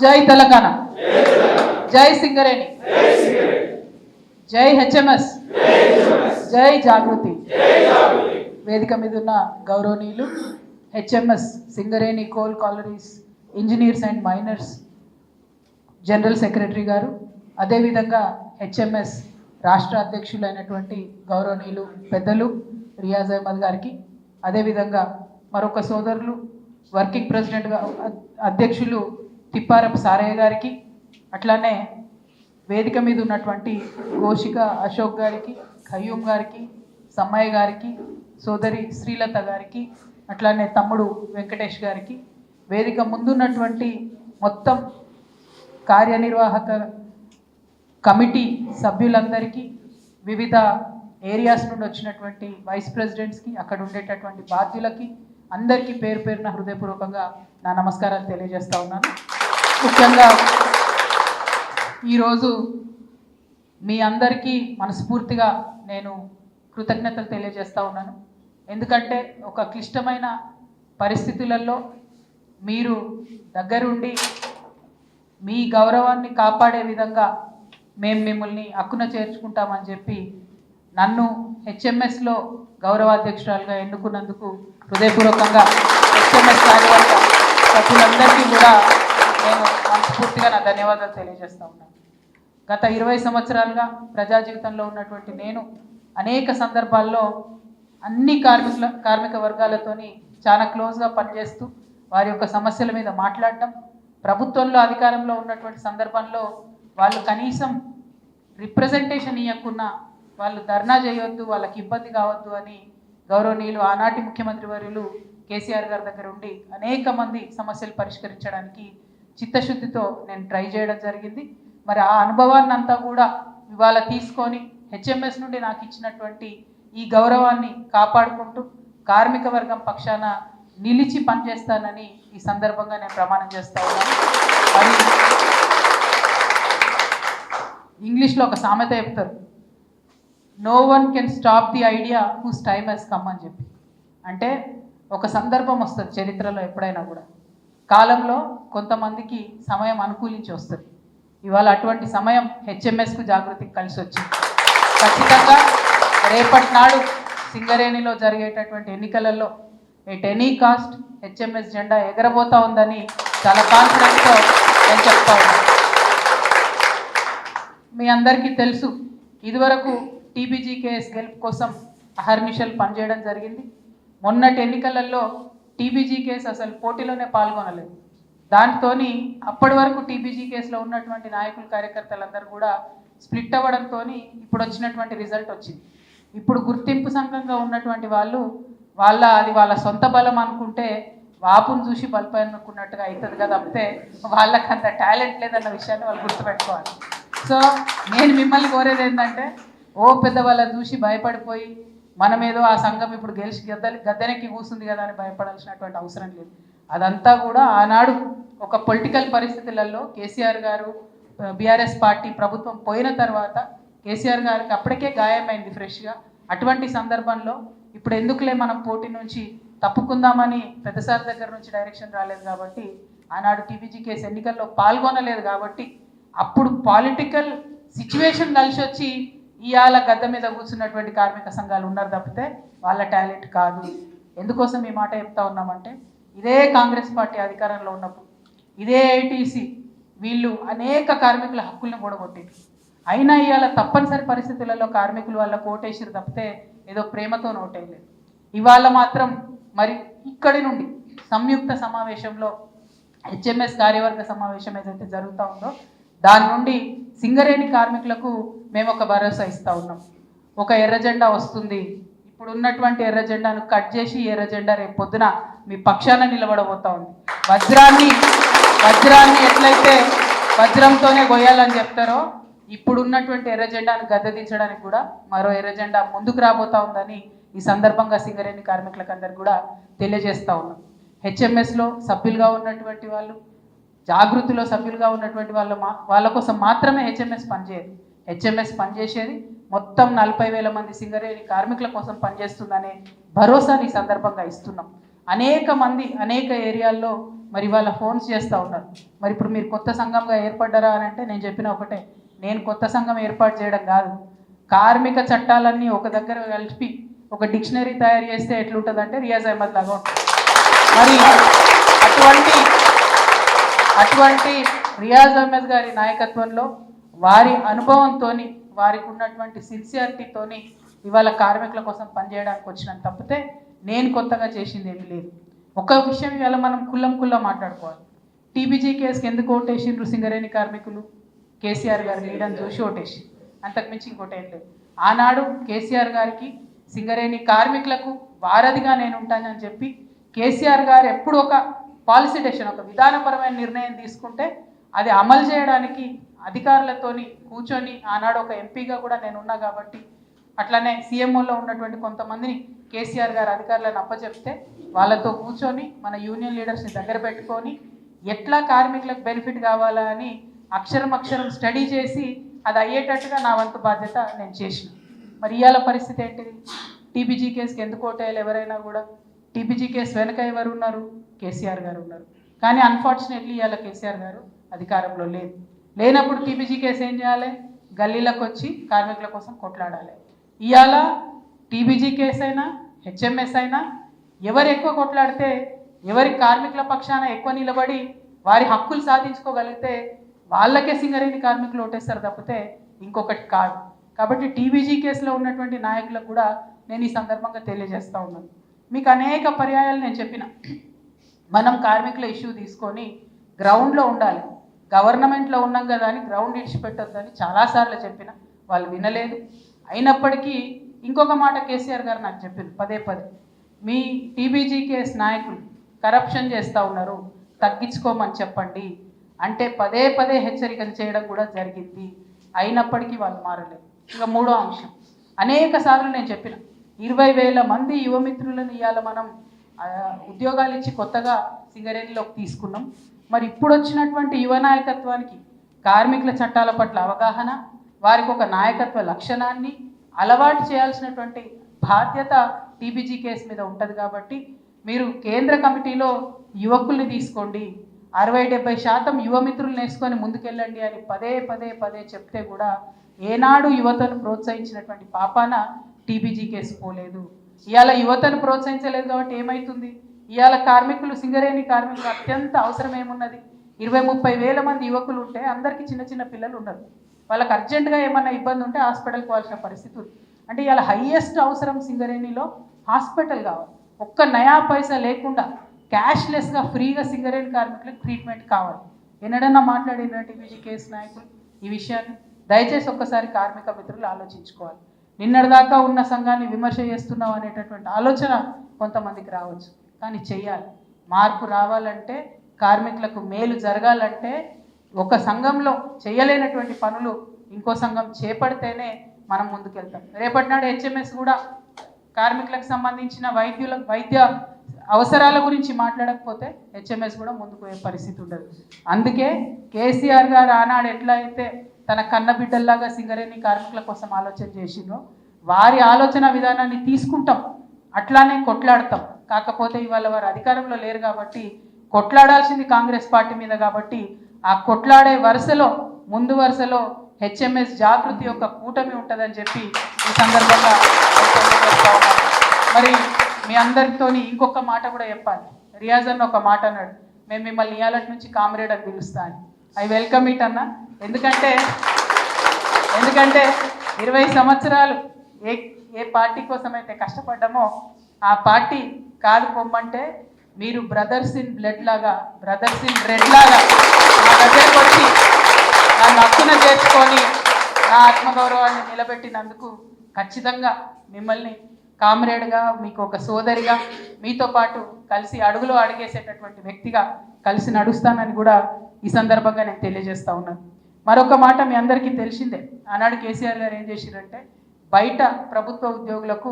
జై తెలంగాణ, జై సింగరేణి, జై హెచ్ఎంఎస్, జై జాగృతి. వేదిక మీద ఉన్న గౌరవనీయులు HMS Singareni coal collieries engineers and miners general secretary గారు, అదేవిధంగా హెచ్ఎంఎస్ రాష్ట్ర అధ్యక్షులైనటువంటి గౌరవనీయులు పెద్దలు రియాజ్ అహ్మద్ గారికి, అదేవిధంగా మరొక సోదరులు వర్కింగ్ ప్రెసిడెంట్గా అధ్యక్షులు తిప్పారపు సారయ్య గారికి, అట్లానే వేదిక మీద ఉన్నటువంటి గోషిక అశోక్ గారికి, ఖయ్యూమ్ గారికి, సమ్మయ్య గారికి, సోదరి శ్రీలత గారికి, అట్లానే తమ్ముడు వెంకటేష్ గారికి, వేదిక ముందున్నటువంటి మొత్తం కార్యనిర్వాహక కమిటీ సభ్యులందరికీ, వివిధ ఏరియాస్ నుండి వచ్చినటువంటి వైస్ ప్రెసిడెంట్స్కి, అక్కడ ఉండేటటువంటి బాధ్యులకి అందరికీ పేరు పేరున హృదయపూర్వకంగా నా నమస్కారాలు తెలియజేస్తూ ఉన్నాను. ముఖ్యంగా ఈరోజు మీ అందరికీ మనస్ఫూర్తిగా నేను కృతజ్ఞతలు తెలియజేస్తూ ఉన్నాను. ఎందుకంటే ఒక క్లిష్టమైన పరిస్థితులలో మీరు దగ్గరుండి మీ గౌరవాన్ని కాపాడే విధంగా మేము మిమ్మల్ని హక్కున చేర్చుకుంటామని చెప్పి నన్ను హెచ్ఎంఎస్లో గౌరవాధ్యక్షురాలుగా ఎన్నుకున్నందుకు హృదయపూర్వకంగా హెచ్ఎంఎస్ కార్యవర్గ సభ్యులందరికీ కూడా నేను మనస్ఫూర్తిగా నా ధన్యవాదాలు తెలియజేస్తూ ఉన్నాను. గత 20 సంవత్సరాలుగా ప్రజా జీవితంలో ఉన్నటువంటి నేను అనేక సందర్భాల్లో అన్ని కార్మిక వర్గాలతోని చాలా క్లోజ్గా పనిచేస్తూ వారి యొక్క సమస్యల మీద మాట్లాడటం, ప్రభుత్వంలో అధికారంలో ఉన్నటువంటి సందర్భంలో వాళ్ళు కనీసం రిప్రజెంటేషన్ ఇవ్వకున్నా వాళ్ళు ధర్నా చేయొద్దు, వాళ్ళకి ఇబ్బంది కావద్దు అని గౌరవనీయులు ఆనాటి ముఖ్యమంత్రి వర్యులు కేసీఆర్ గారి దగ్గర ఉండి అనేక మంది సమస్యలు పరిష్కరించడానికి చిత్తశుద్ధితో నేను ట్రై చేయడం జరిగింది. మరి ఆ అనుభవాన్ని అంతా కూడా ఇవాళ తీసుకొని హెచ్ఎంఎస్ నుండి నాకు ఇచ్చినటువంటి ఈ గౌరవాన్ని కాపాడుకుంటూ కార్మిక వర్గం పక్షాన నిలిచి పనిచేస్తానని ఈ సందర్భంగా నేను ప్రమాణం చేస్తా ఉన్నాను. మరి ఇంగ్లీష్లో ఒక సామెత చెప్తారు, no one can stop the idea whose time has come అని చెప్పి. అంటే ఒక సందర్భం వస్తుంది చరిత్రలో ఎప్పుడైనా కూడా, కాలంలో కొంతమందికి సమయం అనుకూలించి వస్తుంది. ఇవాళ అటువంటి సమయం హెచ్ఎంఎస్కు జాగృతికి కలిసి వచ్చింది. ఖచ్చితంగా రేపటి నాడు సింగరేణిలో జరిగేటటువంటి ఎన్నికలలో ఎట్ ఎనీ కాస్ట్ హెచ్ఎంఎస్ జెండా ఎగరబోతా ఉందని చాలా కాన్ఫిడెన్స్తో నేను చెప్తా ఉన్నాను. మీ అందరికీ తెలుసు, ఇదివరకు టీబీజీ కేసు గెలుపు కోసం అహర్నిశలు పనిచేయడం జరిగింది. మొన్నటి ఎన్నికలలో టీబీజీ కేసు అసలు పోటీలోనే పాల్గొనలేదు. దాంతో అప్పటి వరకు టీబీజీ కేసులో ఉన్నటువంటి నాయకులు కార్యకర్తలందరూ కూడా స్ప్లిట్ అవ్వడంతో ఇప్పుడు వచ్చినటువంటి రిజల్ట్ వచ్చింది. ఇప్పుడు గుర్తింపు సంఘంగా ఉన్నటువంటి వాళ్ళు అది వాళ్ళ సొంత బలం అనుకుంటే వాపును చూసి బలపై అనుకున్నట్టుగా అవుతుంది కదా, తప్పితే వాళ్ళకి అంత టాలెంట్ లేదన్న విషయాన్ని వాళ్ళు గుర్తుపెట్టుకోవాలి. సో నేను మిమ్మల్ని కోరేది ఏంటంటే, ఓ పెద్దవాళ్ళని చూసి భయపడిపోయి మనమేదో ఆ సంఘం ఇప్పుడు గెలిచి గద్దెనెక్కి కూస్తుంది కదా అని భయపడాల్సినటువంటి అవసరం లేదు. అదంతా కూడా ఆనాడు ఒక పొలిటికల్ పరిస్థితులలో కేసీఆర్ గారు బీఆర్ఎస్ పార్టీ ప్రభుత్వం పోయిన తర్వాత కేసీఆర్ గారికి అప్పటికే గాయమైంది ఫ్రెష్గా. అటువంటి సందర్భంలో ఇప్పుడు ఎందుకులే మనం పోటీ నుంచి తప్పుకుందామని పెద్దసారి దగ్గర నుంచి డైరెక్షన్ రాలేదు కాబట్టి, ఆనాడు టీబీజీ కేసు ఎన్నికల్లో పాల్గొనలేదు కాబట్టి, అప్పుడు పాలిటికల్ సిచ్యువేషన్ కలిసి వచ్చి ఇవాళ గద్దె మీద కూర్చున్నటువంటి కార్మిక సంఘాలు ఉన్నారు తప్పితే వాళ్ళ టాలెంట్ కాదు. ఎందుకోసం ఈ మాట చెప్తా ఉన్నామంటే, ఇదే కాంగ్రెస్ పార్టీ అధికారంలో ఉన్నప్పుడు ఇదే ఐటీసీ వీళ్ళు అనేక కార్మికుల హక్కులను కూడగొట్టారు. అయినా ఇవాళ తప్పనిసరి పరిస్థితులలో కార్మికులు వాళ్ళ కోటేసారు తప్పితే ఏదో ప్రేమతో నోటేయలేదు. ఇవాళ మాత్రం మరి ఇక్కడి నుండి సంయుక్త సమావేశంలో హెచ్ఎంఎస్ కార్యవర్గ సమావేశం ఏదైతే జరుగుతూ ఉందో దాని నుండి సింగరేణి కార్మికులకు మేము ఒక భరోసా ఇస్తూ ఉన్నాం. ఒక ఎర్ర జెండా వస్తుంది, ఇప్పుడు ఉన్నటువంటి ఎర్ర జెండాను కట్ చేసి ఎర్ర జెండా రేపు పొద్దున మీ పక్షాన నిలబడబోతా ఉంది. వజ్రాన్ని ఎట్లయితే వజ్రంతోనే గొయ్యాలని చెప్తారో, ఇప్పుడు ఉన్నటువంటి ఎర్ర జెండాను గద్దెదించడానికి కూడా మరో ఎర్ర జెండా ముందుకు రాబోతా ఉందని ఈ సందర్భంగా సింగరేణి కార్మికులకు అందరికీ కూడా తెలియజేస్తూ ఉన్నాం. హెచ్ఎంఎస్లో సభ్యులుగా ఉన్నటువంటి వాళ్ళు, జాగృతిలో సభ్యులుగా ఉన్నటువంటి వాళ్ళ కోసం మాత్రమే హెచ్ఎంఎస్ పనిచేయదు. హెచ్ఎంఎస్ పనిచేసేది మొత్తం 40,000 మంది సింగరేణి కార్మికుల కోసం పనిచేస్తుందనే భరోసాని ఈ సందర్భంగా ఇస్తున్నాం. అనేక మంది అనేక ఏరియాల్లో మరి వాళ్ళ ఫోన్స్ చేస్తూ ఉన్నారు. మరి ఇప్పుడు మీరు కొత్త సంఘంగా ఏర్పడ్డారా అని అంటే నేను చెప్పిన ఒకటే, నేను కొత్త సంఘం ఏర్పాటు చేయడం కాదు, కార్మిక చట్టాలన్నీ ఒక దగ్గర కలిపి ఒక డిక్షనరీ తయారు చేస్తే ఎట్లుంటుందంటే రియాజ్ అహ్మద్ లాగా ఉంటుంది. మరి అటువంటి రియాజ్ అహ్మద్ గారి నాయకత్వంలో వారి అనుభవంతో వారికి ఉన్నటువంటి సిన్సియారిటీతోని ఇవాళ కార్మికుల కోసం పనిచేయడానికి వచ్చినాను తప్పితే నేను కొత్తగా చేసింది ఏమీ లేదు. ఒక విషయం ఇవాళ మనం కుల్లం మాట్లాడుకోవాలి. టీబీజీ కేసుకి ఎందుకు ఓటేసిండ్రు సింగరేణి కార్మికులు? కేసీఆర్ గారి లీడర్ని చూసి ఓటేసి, అంతకుమించి ఇంకోటి ఏం లేదు. ఆనాడు కేసీఆర్ గారికి సింగరేణి కార్మికులకు వారధిగా నేను ఉంటానని చెప్పి కేసీఆర్ గారు ఎప్పుడు ఒక పాలసీ డెసిషన్, ఒక విధానపరమైన నిర్ణయం తీసుకుంటే అది అమలు చేయడానికి అధికారులతోని కూర్చొని, ఆనాడు ఒక ఎంపీగా కూడా నేను ఉన్నా కాబట్టి, అట్లనే సీఎంఓలో ఉన్నటువంటి కొంతమందిని కేసీఆర్ గారు అధికారులను అప్పచెప్తే వాళ్ళతో కూర్చొని మన యూనియన్ లీడర్స్ని దగ్గర పెట్టుకొని ఎట్లా కార్మికులకు బెనిఫిట్ కావాలా అని అక్షరం స్టడీ చేసి అది అయ్యేటట్టుగా నా వంతు బాధ్యత నేను చేసిన. మరి ఇవాళ పరిస్థితి ఏంటిది? టీబీజీ కేసుకి ఎందుకు ఓటేయాలి? ఎవరైనా కూడా టీబీజీ కేసు వెనక ఎవరు ఉన్నారు? కేసీఆర్ గారు ఉన్నారు. కానీ అన్ఫార్చునేట్లీ ఇవాళ కేసీఆర్ గారు అధికారంలో లేనప్పుడు టీబీజీ కేసు ఏం చేయాలి? గల్లీలకు వచ్చి కార్మికుల కోసం కొట్లాడాలి. ఇవాళ టీబీజీ కేసు అయినా హెచ్ఎంఎస్ అయినా ఎవరు ఎక్కువ కొట్లాడితే, ఎవరి కార్మికుల పక్షాన ఎక్కువ నిలబడి వారి హక్కులు సాధించుకోగలిగితే వాళ్ళకే సింగరేణి కార్మికులు ఓటేస్తారు తప్పితే ఇంకొకటి కాదు. కాబట్టి టీబీజీ కేసులో ఉన్నటువంటి నాయకులకు కూడా నేను ఈ సందర్భంగా తెలియజేస్తూ ఉన్నాను. మీకు అనేక పర్యాయాలు నేను చెప్పిన, మనం కార్మికుల ఇష్యూ తీసుకొని గ్రౌండ్లో ఉండాలి. గవర్నమెంట్లో ఉన్నాం కదా అని గ్రౌండ్ ఇడిచిపెట్టొద్దని చాలాసార్లు చెప్పిన, వాళ్ళు వినలేదు. అయినప్పటికీ ఇంకొక మాట కేసీఆర్ గారు నాకు చెప్పింది పదే, మీ టీబీజీ కేసు నాయకులు కరప్షన్ చేస్తూ ఉన్నారు, తగ్గించుకోమని చెప్పండి అంటే పదే హెచ్చరికలు చేయడం కూడా జరిగింది. అయినప్పటికీ వాళ్ళు మారలేదు. ఇక మూడో అంశం, అనేక సార్లు నేను చెప్పిన, 20,000 మంది యువమిత్రులను ఇవాళ మనం ఉద్యోగాలు ఇచ్చి కొత్తగా సింగరేణిలోకి తీసుకున్నాం. మరి ఇప్పుడు వచ్చినటువంటి యువ నాయకత్వానికి కార్మికుల చట్టాల పట్ల అవగాహన, వారికి ఒక నాయకత్వ లక్షణాన్ని అలవాటు చేయాల్సినటువంటి బాధ్యత టీబీజీ కేసు మీద ఉంటుంది. కాబట్టి మీరు కేంద్ర కమిటీలో యువకుల్ని తీసుకోండి, 60-70% యువమిత్రులను వేసుకొని ముందుకెళ్ళండి అని పదే చెప్తే కూడా ఏనాడు యువతను ప్రోత్సహించినటువంటి పాపాన టీబీజీ కేసు పోలేదు. ఇవాళ యువతను ప్రోత్సహించలేదు కాబట్టి ఏమవుతుంది? ఇవాళ కార్మికులు, సింగరేణి కార్మికులు అత్యంత అవసరం ఏమున్నది? 20-30 వేల మంది యువకులు ఉంటే అందరికీ చిన్న పిల్లలు ఉన్నారు. వాళ్ళకి అర్జెంటుగా ఏమన్నా ఇబ్బంది ఉంటే హాస్పిటల్కి పోవాల్సిన పరిస్థితి ఉంది. అంటే ఇవాళ హైయెస్ట్ అవసరం సింగరేణిలో హాస్పిటల్ కావాలి. ఒక్క నయా పైసా లేకుండా క్యాష్లెస్గా ఫ్రీగా సింగరేణి కార్మికులకు ట్రీట్మెంట్ కావాలి. ఎన్నడన్నా మాట్లాడిన టీబీజీ కేసు నాయకులు ఈ విషయాన్ని దయచేసి ఒక్కసారి కార్మిక మిత్రులు ఆలోచించుకోవాలి. నిన్నటిదాకా ఉన్న సంఘాన్ని విమర్శ చేస్తున్నాం అనేటటువంటి ఆలోచన కొంతమందికి రావచ్చు, కానీ చెయ్యాలి. మార్పు రావాలంటే, కార్మికులకు మేలు జరగాలంటే ఒక సంఘంలో చేయలేనటువంటి పనులు ఇంకో సంఘం చేపడితేనే మనం ముందుకెళ్తాం. రేపటి నాడు హెచ్ఎంఎస్ కూడా కార్మికులకు సంబంధించిన వైద్య అవసరాల గురించి మాట్లాడకపోతే హెచ్ఎంఎస్ కూడా ముందుకు పోయే పరిస్థితి ఉండదు. అందుకే కేసీఆర్ గారు ఆనాడు ఎట్లా అయితే తన కన్నబిడ్డల్లాగా సింగరేణి కార్మికుల కోసం ఆలోచన చేసిందో వారి ఆలోచన విధానాన్ని తీసుకుంటాం, అట్లానే కొట్లాడతాం. కాకపోతే ఇవాళ వారు అధికారంలో లేరు కాబట్టి కొట్లాడాల్సింది కాంగ్రెస్ పార్టీ మీద. కాబట్టి ఆ కొట్లాడే వరుసలో ముందు వరుసలో హెచ్ఎంఎస్ జాగృతి యొక్క కూటమి ఉంటుందని చెప్పి ఈ సందర్భంగా మరి మీ అందరితో ఇంకొక మాట కూడా చెప్పాలి. రియాజ్ అన్న ఒక మాట అన్నాడు, మేము మిమ్మల్ని ఇయాలటి నుంచి కామ్రేడ్ అని పిలుస్తా అని. ఐ వెల్కమ్ ఇట్ అన్న. ఎందుకంటే 20 సంవత్సరాలు ఏ పార్టీ కోసం అయితే కష్టపడ్డామో ఆ పార్టీ కాదు పొమ్మంటే మీరు బ్రదర్స్ ఇన్ బ్లడ్ లాగా, బ్రదర్స్ ఇన్ రెడ్ లాగా నా దగ్గరకు వచ్చి నన్ను హక్కున చేర్చుకొని నా ఆత్మగౌరవాన్ని నిలబెట్టినందుకు ఖచ్చితంగా మిమ్మల్ని కామ్రేడ్గా, మీకు ఒక సోదరిగా, మీతో పాటు కలిసి అడుగులో అడిగేసేటటువంటి వ్యక్తిగా కలిసి నడుస్తానని కూడా ఈ సందర్భంగా నేను తెలియజేస్తా ఉన్నాను. మరొక మాట మీ అందరికీ తెలిసిందే, ఆనాడు కేసీఆర్ గారు ఏం చేసిరంటే బయట ప్రభుత్వ ఉద్యోగులకు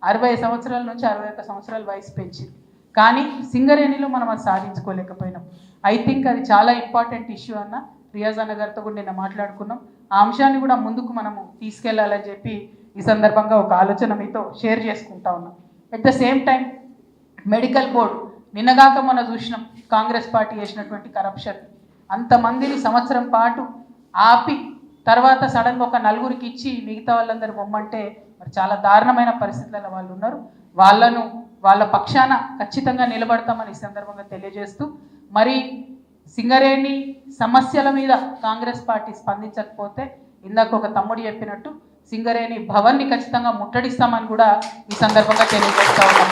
60 సంవత్సరాల నుంచి 61 సంవత్సరాల వయసు పెంచింది. కానీ సింగరేణిలో మనం అది సాధించుకోలేకపోయినాం. ఐ థింక్ అది చాలా ఇంపార్టెంట్ ఇష్యూ అన్న రియాజ్ అన్న గారితో కూడా నిన్న మాట్లాడుకున్నాం. ఆ అంశాన్ని కూడా ముందుకు మనము తీసుకెళ్లాలని చెప్పి ఈ సందర్భంగా ఒక ఆలోచన మీతో షేర్ చేసుకుంటా ఉన్నాం. At the same time medical board నిన్నగాక మనం చూసినాం కాంగ్రెస్ పార్టీ చేసినటువంటి కరప్షన్. అంతమందిని సంవత్సరం పాటు ఆపి తర్వాత సడన్గా ఒక నలుగురికి ఇచ్చి మిగతా వాళ్ళందరూ బొమ్మంటే మరి చాలా దారుణమైన పరిస్థితులలో వాళ్ళు ఉన్నారు. వాళ్ళ పక్షాన ఖచ్చితంగా నిలబడతామని ఈ సందర్భంగా తెలియజేస్తూ, మరి సింగరేణి సమస్యల మీద కాంగ్రెస్ పార్టీ స్పందించకపోతే ఇందాక ఒక తమ్ముడు చెప్పినట్టు సింగరేణి భవన్ని ఖచ్చితంగా ముట్టడిస్తామని కూడా ఈ సందర్భంగా తెలియజేస్తా ఉన్నాం.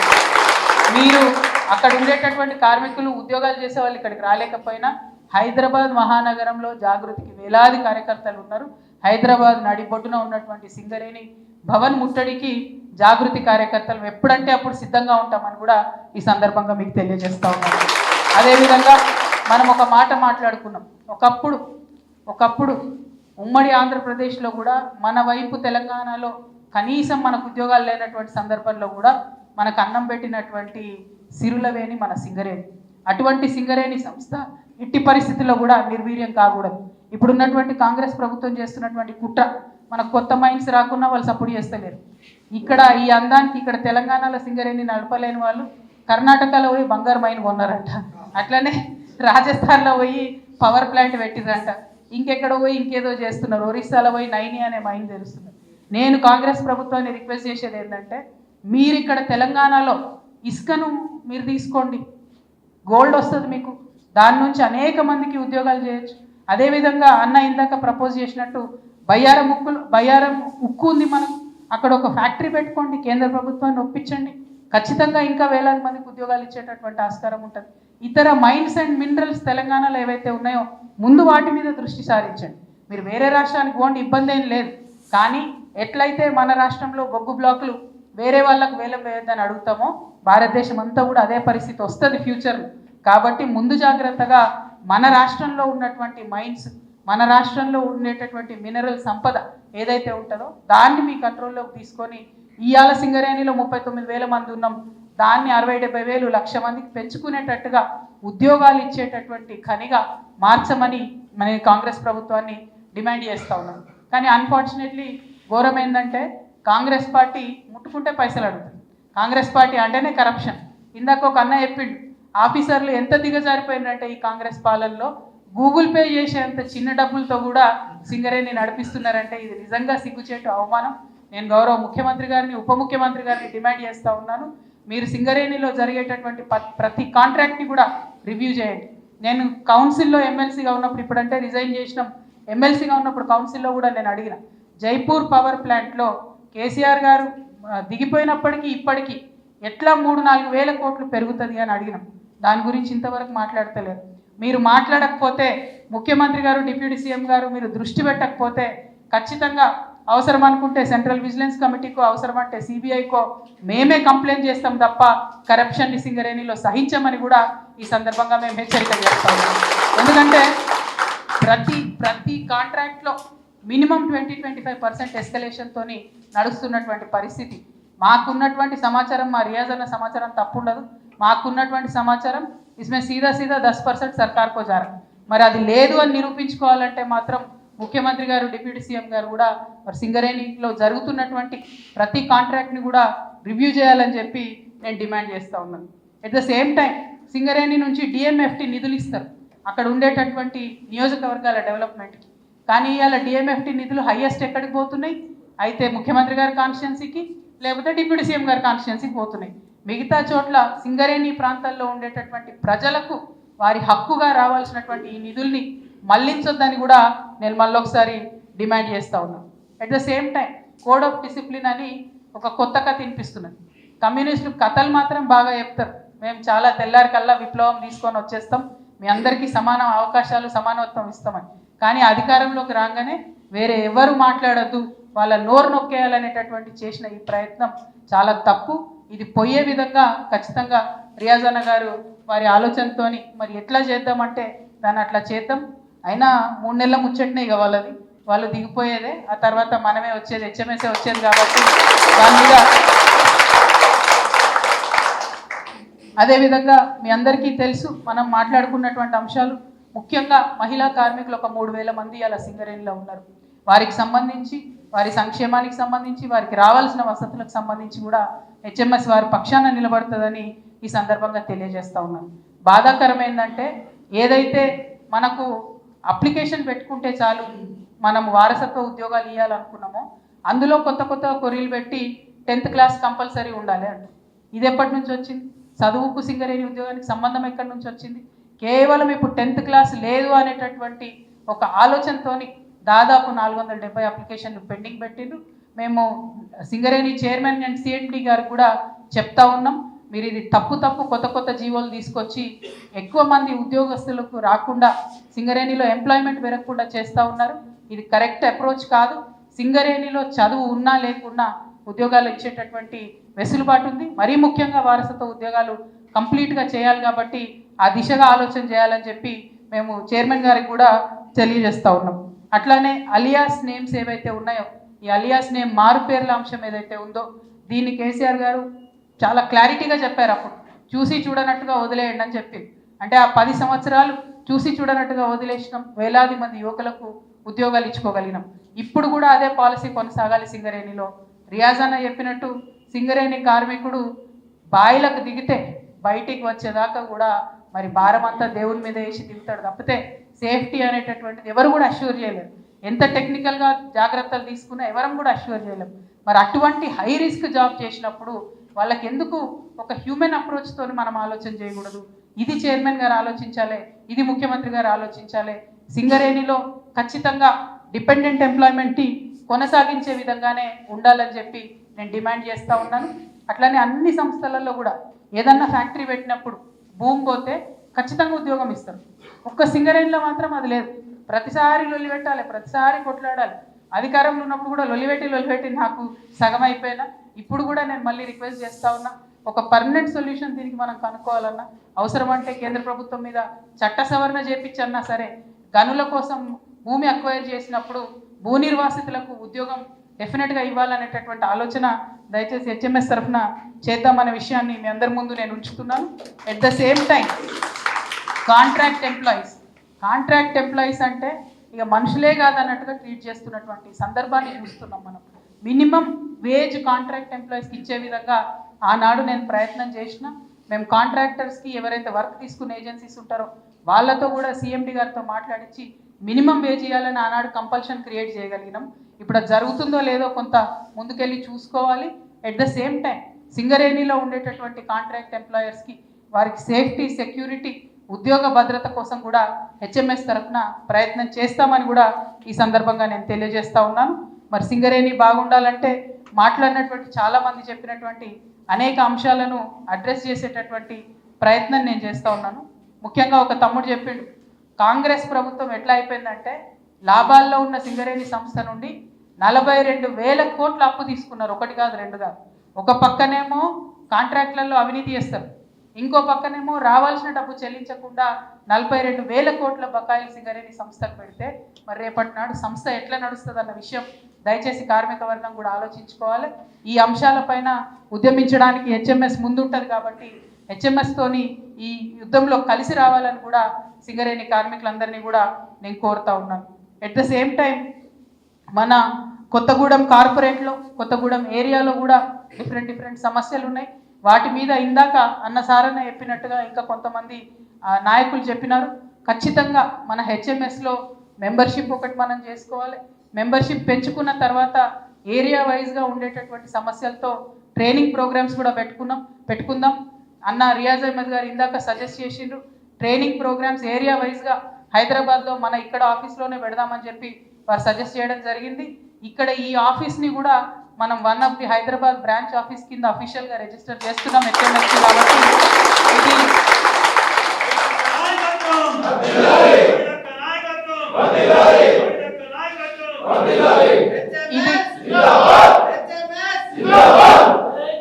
మీరు అక్కడ ఉండేటటువంటి కార్మికులు ఉద్యోగాలు చేసే వాళ్ళు ఇక్కడికి రాలేకపోయినా హైదరాబాద్ మహానగరంలో జాగృతికి వేలాది కార్యకర్తలు ఉన్నారు. హైదరాబాద్ నడిబొడ్డున ఉన్నటువంటి సింగరేణి భవన్ ముట్టడికి జాగృతి కార్యకర్తలు ఎప్పుడంటే అప్పుడు సిద్ధంగా ఉంటామని కూడా ఈ సందర్భంగా మీకు తెలియజేస్తూ ఉన్నాను. అదేవిధంగా మనం ఒక మాట మాట్లాడుకున్నాం. ఒకప్పుడు ఉమ్మడి ఆంధ్రప్రదేశ్లో కూడా మన వైపు తెలంగాణలో కనీసం మనకు ఉద్యోగాలు లేనటువంటి సందర్భంలో కూడా మనకు అన్నం పెట్టినటువంటి సిరులవేణి మన సింగరేణి. అటువంటి సింగరేణి సంస్థ ఎట్టి పరిస్థితుల్లో కూడా నిర్వీర్యం కాకూడదు. ఇప్పుడున్నటువంటి కాంగ్రెస్ ప్రభుత్వం చేస్తున్నటువంటి కుట్ర, మనకు కొత్త మైన్స్ రాకున్నా వాళ్ళు సపోర్ట్ చేస్తలేరు. ఇక్కడ ఈ అందానికి ఇక్కడ తెలంగాణలో సింగరేణి నడపలేని వాళ్ళు కర్ణాటకలో పోయి బంగారు మైన్ కొన్నారంట, అట్లనే రాజస్థాన్లో పోయి పవర్ ప్లాంట్ పెట్టిరంట, ఇంకెక్కడో పోయి ఇంకేదో చేస్తున్నారు, ఒరిస్సాలో పోయి నైని అనే మైన్ తెరుస్తున్నారు. నేను కాంగ్రెస్ ప్రభుత్వాన్ని రిక్వెస్ట్ చేసేది ఏంటంటే, మీరు ఇక్కడ తెలంగాణలో ఇసుకను మీరు తీసుకోండి, గోల్డ్ వస్తుంది మీకు, దాని నుంచి అనేక మందికి ఉద్యోగాలు చేయొచ్చు. అదేవిధంగా అన్న ఇందాక ప్రపోజ్ చేసినట్టు బయ్యారం ఉక్కు ఉంది మనకు, అక్కడ ఒక ఫ్యాక్టరీ పెట్టుకోండి, కేంద్ర ప్రభుత్వాన్ని ఒప్పించండి, ఖచ్చితంగా ఇంకా వేలాది మందికి ఉద్యోగాలు ఇచ్చేటటువంటి ఆస్కారం ఉంటుంది. ఇతర మైన్స్ అండ్ మినరల్స్ తెలంగాణలో ఏవైతే ఉన్నాయో ముందు వాటి మీద దృష్టి సారించండి. మీరు వేరే రాష్ట్రానికి పోండి, ఇబ్బంది ఏం లేదు. కానీ ఎట్లయితే మన రాష్ట్రంలో బొగ్గు బ్లాకులు వేరే వాళ్ళకు వేలం వేయొద్దని అడుగుతామో భారతదేశం అంతా కూడా అదే పరిస్థితి వస్తుంది ఫ్యూచర్లో. కాబట్టి ముందు జాగ్రత్తగా మన రాష్ట్రంలో ఉన్నటువంటి మైన్స్, మన రాష్ట్రంలో ఉండేటటువంటి మినరల్ సంపద ఏదైతే ఉంటుందో దాన్ని మీ కంట్రోల్లోకి తీసుకొని, ఇవాళ సింగరేణిలో 39,000 మంది ఉన్నాం, దాన్ని 60-70,000 లక్ష మందికి పెంచుకునేటట్టుగా ఉద్యోగాలు ఇచ్చేటటువంటి ఖనిగా మార్చమని మన కాంగ్రెస్ ప్రభుత్వాన్ని డిమాండ్ చేస్తూ ఉన్నాం. కానీ అన్ఫార్చునేట్లీ ఘోరం ఏంటంటే కాంగ్రెస్ పార్టీ ముట్టుకుంటే పైసలు అడుగుతుంది. కాంగ్రెస్ పార్టీ అంటేనే కరప్షన్. ఇందాక ఒక అన్న చెప్పిండు, ఆఫీసర్లు ఎంత దిగజారిపోయిందంటే ఈ కాంగ్రెస్ పాలనలో గూగుల్ పే చేసేంత చిన్న డబ్బులతో కూడా సింగరేణి నడిపిస్తున్నారంటే ఇది నిజంగా సిగ్గుచేటు, అవమానం. నేను గౌరవ ముఖ్యమంత్రి గారిని, ఉప ముఖ్యమంత్రి గారిని డిమాండ్ చేస్తూ ఉన్నాను, మీరు సింగరేణిలో జరిగేటటువంటి ప్రతి కాంట్రాక్ట్ని కూడా రివ్యూ చేయండి. నేను కౌన్సిల్లో ఎమ్మెల్సీగా ఉన్నప్పుడు, ఇప్పుడంటే రిజైన్ చేసినాం, ఎమ్మెల్సీగా ఉన్నప్పుడు కౌన్సిల్లో కూడా నేను అడిగిన, జైపూర్ పవర్ ప్లాంట్లో కేసీఆర్ గారు దిగిపోయినప్పటికీ ఇప్పటికీ ఎట్లా 3-4 వేల కోట్లు పెరుగుతుంది అని అడిగినాం. దాని గురించి ఇంతవరకు మాట్లాడతలేరు. మీరు మాట్లాడకపోతే, ముఖ్యమంత్రి గారు, డిప్యూటీ సీఎం గారు మీరు దృష్టి పెట్టకపోతే ఖచ్చితంగా అవసరం అనుకుంటే సెంట్రల్ విజిలెన్స్ కమిటీకో, అవసరమంటే సిబిఐకో మేమే కంప్లైంట్ చేస్తాం తప్ప కరప్షన్ని సింగరేణిలో సహించమని కూడా ఈ సందర్భంగా మేము హెచ్చరిక చేస్తాం. ఎందుకంటే ప్రతి కాంట్రాక్ట్లో మినిమం 20-25% ఎస్కలేషన్తో నడుస్తున్నటువంటి పరిస్థితి. మాకున్నటువంటి సమాచారం, మా రియాజ్ అన్న సమాచారం తప్పుండదు, మాకున్నటువంటి సమాచారం ఇస్మే సీదా 10% సర్కార్కో జారా. మరి అది లేదు అని నిరూపించుకోవాలంటే మాత్రం ముఖ్యమంత్రి గారు, డిప్యూటీ సీఎం గారు కూడా మరి సింగరేణిలో జరుగుతున్నటువంటి ప్రతి కాంట్రాక్ట్ని కూడా రివ్యూ చేయాలని చెప్పి నేను డిమాండ్ చేస్తూ ఉన్నాను. At the same time Singareni నుంచి డిఎంఎఫ్టీ నిధులు ఇస్తారు అక్కడ ఉండేటటువంటి నియోజకవర్గాల డెవలప్మెంట్కి. కానీ ఇవాళ డిఎంఎఫ్టీ నిధులు హైయెస్ట్ ఎక్కడికి పోతున్నాయి? అయితే ముఖ్యమంత్రి గారి కాన్స్టిట్యున్సీకి, లేకపోతే డిప్యూటీ సీఎం గారి కాన్స్టిట్యున్సీకి పోతున్నాయి. మిగతా చోట్ల సింగరేణి ప్రాంతాల్లో ఉండేటటువంటి ప్రజలకు వారి హక్కుగా రావాల్సినటువంటి ఈ నిధుల్ని మళ్లించొద్దని కూడా నేను మళ్ళొకసారి డిమాండ్ చేస్తూ ఉన్నాను. At the same time code of discipline అని ఒక కొత్త కథ వినిపిస్తున్నది. కమ్యూనిస్టులు కథలు మాత్రం బాగా చెప్తారు, మేము చాలా తెల్లారి కల్లా విప్లవం తీసుకొని వచ్చేస్తాం, మీ అందరికీ సమాన అవకాశాలు, సమానత్వం ఇస్తామని. కానీ అధికారంలోకి రాగానే వేరే ఎవరు మాట్లాడద్దు, వాళ్ళ నోరు నొక్కేయాలనేటటువంటి చేసిన ఈ ప్రయత్నం చాలా తప్పు. ఇది పోయే విధంగా ఖచ్చితంగా రియాజ్ అన్న గారు వారి ఆలోచనతోని మరి ఎట్లా చేద్దామంటే దాన్ని అట్లా చేద్దాం. అయినా 3 నెలల ముచ్చటనే ఇక వాళ్ళది, వాళ్ళు దిగిపోయేదే, ఆ తర్వాత మనమే వచ్చేది, హెచ్ఎంఎస్ఏ వచ్చేది. కాబట్టి దాని మీద అదేవిధంగా మీ అందరికీ తెలుసు, మనం మాట్లాడుకున్నటువంటి అంశాలు ముఖ్యంగా మహిళా కార్మికులు ఒక 3,000 మంది అలా సింగరేణిలో ఉన్నారు. వారికి సంబంధించి, వారి సంక్షేమానికి సంబంధించి, వారికి రావాల్సిన వసతులకు సంబంధించి కూడా హెచ్ఎంఎస్ వారి పక్షాన నిలబడుతుందని ఈ సందర్భంగా తెలియజేస్తా ఉన్నాను. బాధాకరం ఏంటంటే ఏదైతే మనకు అప్లికేషన్ పెట్టుకుంటే చాలు మనం వారసత్వ ఉద్యోగాలు ఇవ్వాలనుకున్నామో అందులో కొత్త కొత్త కొరీలు పెట్టి 10th క్లాస్ కంపల్సరీ ఉండాలి అంట. ఇది ఎప్పటి నుంచి వచ్చింది? చదువుకు సింగరేణి ఉద్యోగానికి సంబంధం ఎక్కడి నుంచి వచ్చింది? కేవలం ఇప్పుడు 10th క్లాస్ లేదు అనేటటువంటి ఒక ఆలోచనతోని దాదాపు 470 అప్లికేషన్లు పెండింగ్ పెట్టిండ్రు. మేము సింగరేణి చైర్మన్ అండ్ సిఎండి గారు కూడా చెప్తా ఉన్నాం, మీరు ఇది తప్పు కొత్త కొత్త జీవోలు తీసుకొచ్చి ఎక్కువ మంది ఉద్యోగస్తులకు రాకుండా సింగరేణిలో ఎంప్లాయ్మెంట్ పెరగకుండా చేస్తూ ఉన్నారు. ఇది కరెక్ట్ అప్రోచ్ కాదు. సింగరేణిలో చదువు ఉన్నా లేకున్నా ఉద్యోగాలు ఇచ్చేటటువంటి వెసులుబాటు ఉంది. మరీ ముఖ్యంగా వారసత్వ ఉద్యోగాలు కంప్లీట్గా చేయాలి కాబట్టి ఆ దిశగా ఆలోచన చేయాలని చెప్పి మేము చైర్మన్ గారికి కూడా తెలియజేస్తూ ఉన్నాం. అట్లానే అలియాస్ నేమ్స్ ఏవైతే ఉన్నాయో ఈ అలియాస్ నేమ్ మారు పేర్ల అంశం ఏదైతే ఉందో దీన్ని కేసీఆర్ గారు చాలా క్లారిటీగా చెప్పారు. అప్పుడు చూసి చూడనట్టుగా వదిలేయండి అని చెప్పి, అంటే ఆ 10 సంవత్సరాలు చూసి చూడనట్టుగా వదిలేసినాం, వేలాది మంది యువకులకు ఉద్యోగాలు ఇచ్చుకోగలిగినాం. ఇప్పుడు కూడా అదే పాలసీ కొనసాగాలి సింగరేణిలో. రియాజ్ అన్న చెప్పినట్టు సింగరేణి కార్మికుడు బాయిలకు దిగితే బయటికి వచ్చేదాకా కూడా మరి భారం అంతా దేవుని మీద వేసి దిగుతాడు తప్పితే సేఫ్టీ అనేటటువంటిది ఎవరు కూడా అష్యూర్ చేయలేరు. ఎంత టెక్నికల్గా జాగ్రత్తలు తీసుకున్నా ఎవరం కూడా అష్యూర్ చేయలేము. మరి అటువంటి హై రిస్క్ జాబ్ చేసినప్పుడు వాళ్ళకి ఎందుకు ఒక హ్యూమన్ అప్రోచ్తో మనం ఆలోచన చేయకూడదు? ఇది చైర్మన్ గారు ఆలోచించాలి, ఇది ముఖ్యమంత్రి గారు ఆలోచించాలి. సింగరేణిలో ఖచ్చితంగా డిపెండెంట్ ఎంప్లాయ్మెంట్ని కొనసాగించే విధంగానే ఉండాలని చెప్పి నేను డిమాండ్ చేస్తూ ఉన్నాను. అట్లానే అన్ని సంస్థలలో కూడా ఏదన్నా ఫ్యాక్టరీ పెట్టినప్పుడు భూమి పోతే ఖచ్చితంగా ఉద్యోగం ఇస్తారు. ఒక్క సింగరేణిలో మాత్రం అది లేదు. ప్రతిసారి లొల్లి పెట్టాలి, ప్రతిసారి కొట్లాడాలి. అధికారంలో ఉన్నప్పుడు కూడా లొల్లిపెట్టి నాకు సగం అయిపోయినా ఇప్పుడు కూడా నేను మళ్ళీ రిక్వెస్ట్ చేస్తూ ఉన్నా, ఒక పర్మనెంట్ సొల్యూషన్ దీనికి మనం కనుక్కోవాలన్నా అవసరం అంటే కేంద్ర ప్రభుత్వం మీద చట్ట సవరణ చేపించన్నా సరే గనుల కోసం భూమి అక్వైర్ చేసినప్పుడు భూ నిర్వాసితులకు ఉద్యోగం డెఫినెట్గా ఇవ్వాలనేటటువంటి ఆలోచన దయచేసి హెచ్ఎంఎస్ తరఫున చేద్దామనే విషయాన్ని మీ అందరి ముందు నేను ఉంచుతున్నాను. At the same time contract employees అంటే ఇక మనుషులే కాదన్నట్టుగా ట్రీట్ చేస్తున్నటువంటి సందర్భాన్ని చూస్తున్నాం మనం. మినిమం వేజ్ కాంట్రాక్ట్ ఎంప్లాయీస్కి ఇచ్చే విధంగా ఆనాడు నేను ప్రయత్నం చేసిన. మేము కాంట్రాక్టర్స్కి ఎవరైతే వర్క్ తీసుకునే ఏజెన్సీస్ ఉంటారో వాళ్ళతో కూడా సిఎండి గారితో మాట్లాడించి మినిమం వేజ్ ఇవ్వాలని ఆనాడు కంపల్షన్ క్రియేట్ చేయగలిగినాం. ఇప్పుడు అది జరుగుతుందో లేదో కొంత ముందుకెళ్ళి చూసుకోవాలి. ఎట్ ద సేమ్ టైం సింగరేణిలో ఉండేటటువంటి కాంట్రాక్ట్ ఎంప్లాయర్స్కి వారికి సేఫ్టీ, సెక్యూరిటీ, ఉద్యోగ భద్రత కోసం కూడా హెచ్ఎంఎస్ తరఫున ప్రయత్నం చేస్తామని కూడా ఈ సందర్భంగా నేను తెలియజేస్తూ ఉన్నాను. మరి సింగరేణి బాగుండాలంటే మాట్లాడినటువంటి చాలామంది చెప్పినటువంటి అనేక అంశాలను అడ్రస్ చేసేటటువంటి ప్రయత్నం నేను చేస్తూ ఉన్నాను. ముఖ్యంగా ఒక తమ్ముడు చెప్పిండు, కాంగ్రెస్ ప్రభుత్వం ఎట్లా అయిపోయిందంటే లాభాల్లో ఉన్న సింగరేణి సంస్థ నుండి 42,000 కోట్ల అప్పు తీసుకున్నారు. ఒకటి కాదు, రెండు కాదు. ఒక పక్కనేమో కాంట్రాక్ట్లలో అవినీతి చేస్తారు, ఇంకో పక్కనేమో రావాల్సిన డబ్బు చెల్లించకుండా 42,000 కోట్ల బకాయిలు సింగరేణి సంస్థకు పెడితే మరి రేపటి నాడు సంస్థ ఎట్లా నడుస్తుంది అన్న విషయం దయచేసి కార్మిక వర్గం కూడా ఆలోచించుకోవాలి. ఈ అంశాలపైన ఉద్యమించడానికి హెచ్ఎంఎస్ ముందుంటుంది కాబట్టి హెచ్ఎంఎస్తోని ఈ యుద్ధంలో కలిసి రావాలని కూడా సింగరేణి కార్మికులందరినీ కూడా నేను కోరుతా ఉన్నాను. ఎట్ ద సేమ్ టైం మన కొత్తగూడెం కార్పొరేట్లో, కొత్తగూడెం ఏరియాలో కూడా డిఫరెంట్ సమస్యలు ఉన్నాయి. వాటి మీద ఇందాక అన్న సారన్న చెప్పినట్టుగా ఇంకా కొంతమంది నాయకులు చెప్పినారు. ఖచ్చితంగా మన హెచ్ఎంఎస్లో మెంబర్షిప్ ఒకటి మనం చేసుకోవాలి. మెంబర్షిప్ పెంచుకున్న తర్వాత ఏరియా వైజ్గా ఉండేటటువంటి సమస్యలతో ట్రైనింగ్ ప్రోగ్రామ్స్ కూడా పెట్టుకుందాం. అన్న రియాజ్ అహ్మద్ గారు ఇందాక సజెస్ట్ చేసిండ్రు, ట్రైనింగ్ ప్రోగ్రామ్స్ ఏరియా వైజ్గా హైదరాబాద్లో మన ఇక్కడ ఆఫీస్లోనే పెడదామని చెప్పి వారు సజెస్ట్ చేయడం జరిగింది. ఇక్కడ ఈ ఆఫీస్ని కూడా మనం one of the Hyderabad branch office కింద అఫీషియల్గా రిజిస్టర్ చేస్తున్నాం హెచ్ఎంఎస్కి. కాబట్టి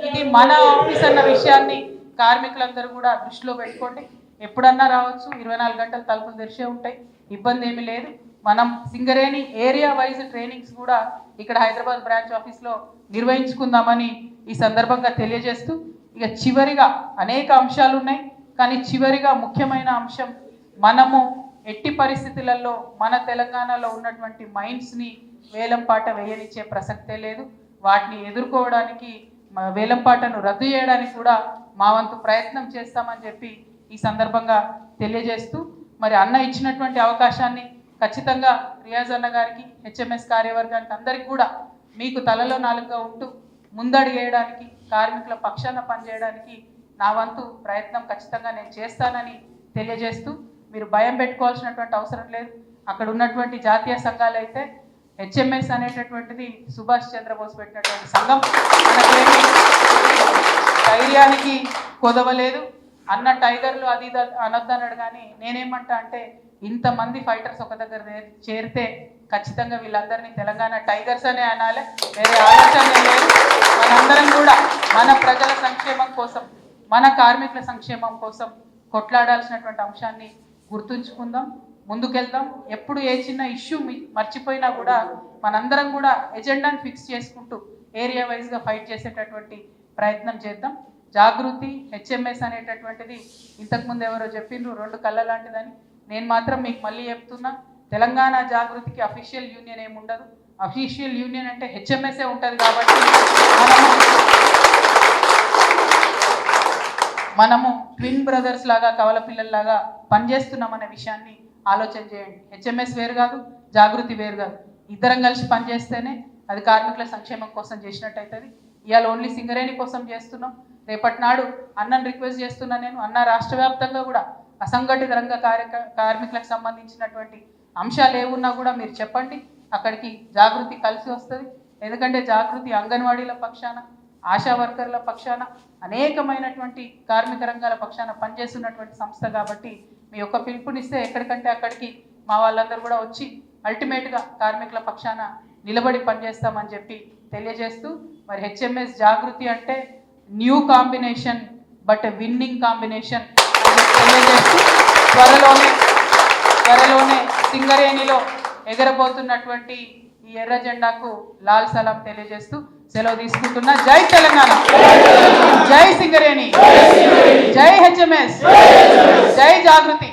ఇది మన ఆఫీస్ అన్న విషయాన్ని కార్మికులందరూ కూడా దృష్టిలో పెట్టుకోండి. ఎప్పుడన్నా రావచ్చు, 24 గంటలు తలుపులు తెరిచే ఉంటాయి, ఇబ్బంది ఏమీ లేదు. మనం సింగరేణి ఏరియా వైజ్ ట్రైనింగ్స్ కూడా ఇక్కడ హైదరాబాద్ బ్రాంచ్ ఆఫీస్లో నిర్వహించుకుందామని ఈ సందర్భంగా తెలియజేస్తూ, ఇక చివరిగా అనేక అంశాలు ఉన్నాయి, కానీ చివరిగా ముఖ్యమైన అంశం, మనము ఎట్టి పరిస్థితులలో మన తెలంగాణలో ఉన్నటువంటి మైన్స్ని వేలంపాట వేయనిచ్చే ప్రసక్తే లేదు. వాటిని ఎదుర్కోవడానికి వేలంపాటను రద్దు చేయడానికి కూడా మా వంతు ప్రయత్నం చేస్తామని చెప్పి ఈ సందర్భంగా తెలియజేస్తూ మరి అన్న ఇచ్చినటువంటి అవకాశాన్ని ఖచ్చితంగా రియాజ్ అన్న గారికి, హెచ్ఎంఎస్ కార్యవర్గానికి అందరికీ కూడా మీకు తలలో నాలుగుగా ఉంటూ ముందడుగు వేయడానికి, కార్మికుల పక్షాన పనిచేయడానికి నా వంతు ప్రయత్నం ఖచ్చితంగా నేను చేస్తానని తెలియజేస్తూ మీరు భయం పెట్టుకోవాల్సినటువంటి అవసరం లేదు. అక్కడ ఉన్నటువంటి జాతీయ సంఘాలు అయితే హెచ్ఎంఎస్ అనేటటువంటిది సుభాష్ చంద్రబోస్ పెట్టినటువంటి సంఘం. మనకేమి ధైర్యానికి కొదవలేదు. అన్న టైగర్లు అది అనొద్దన్నాడు, కానీ నేనేమంటా అంటే ఇంతమంది ఫైటర్స్ ఒక దగ్గర చేరితే ఖచ్చితంగా వీళ్ళందరినీ తెలంగాణ టైగర్స్ అనే అనాలి, వేరే ఆలోచన లేదు. మనందరం కూడా మన ప్రజల సంక్షేమం కోసం, మన కార్మికుల సంక్షేమం కోసం కొట్లాడాల్సినటువంటి అంశాన్ని గుర్తుంచుకుందాం, ముందుకెళ్దాం. ఎప్పుడు ఏ చిన్న ఇష్యూ మర్చిపోయినా కూడా మనందరం కూడా ఎజెండాని ఫిక్స్ చేసుకుంటూ ఏరియా వైజ్గా ఫైట్ చేసేటటువంటి ప్రయత్నం చేద్దాం. జాగృతి హెచ్ఎంఎస్ అనేటటువంటిది ఇంతకుముందు ఎవరో చెప్పిండ్రు 2 కళ్ళ లాంటిదని. నేను మాత్రం మీకు మళ్ళీ చెప్తున్నా, తెలంగాణ జాగృతికి అఫీషియల్ యూనియన్ ఏమి ఉండదు. అఫీషియల్ యూనియన్ అంటే హెచ్ఎంఎస్ఏ ఉంటుంది. కాబట్టి మనము ట్విన్ బ్రదర్స్ లాగా, కవల పిల్లల్లాగా పనిచేస్తున్నామనే విషయాన్ని ఆలోచన చేయండి. హెచ్ఎంఎస్ వేరు కాదు, జాగృతి వేరు కాదు. ఇద్దరం కలిసి పనిచేస్తేనే అది కార్మికుల సంక్షేమం కోసం చేసినట్టు అవుతుంది. ఇవాళ ఓన్లీ సింగరేణి కోసం చేస్తున్నాం. రేపటి నాడు అన్నను రిక్వెస్ట్ చేస్తున్నా నేను, అన్న రాష్ట్ర వ్యాప్తంగా కూడా అసంఘటిత రంగ కార్మికులకు సంబంధించినటువంటి అంశాలు ఏమున్నా కూడా మీరు చెప్పండి, అక్కడికి జాగృతి కలిసి వస్తుంది. ఎందుకంటే జాగృతి అంగన్వాడీల పక్షాన, ఆశా వర్కర్ల పక్షాన, అనేకమైనటువంటి కార్మిక రంగాల పక్షాన పనిచేస్తున్నటువంటి సంస్థ. కాబట్టి మీ యొక్క పిలుపునిస్తే ఎక్కడికంటే అక్కడికి మా వాళ్ళందరూ కూడా వచ్చి అల్టిమేట్గా కార్మికుల పక్షాన నిలబడి పనిచేస్తామని చెప్పి తెలియజేస్తూ, మరి హెచ్ఎంఎస్ జాగృతి అంటే new combination but winnowing combination తెలియజేస్తూ త్వరలోనే సింగరేణిలో ఎగరబోతున్నటువంటి ఈ ఎర్ర జెండాకు లాల్ సలాం తెలియజేస్తూ సెలవు తీసుకుంటున్నా. జై తెలంగాణ, జై సింగరేణి, జై హెచ్ఎంఎస్, జై జాగృతి.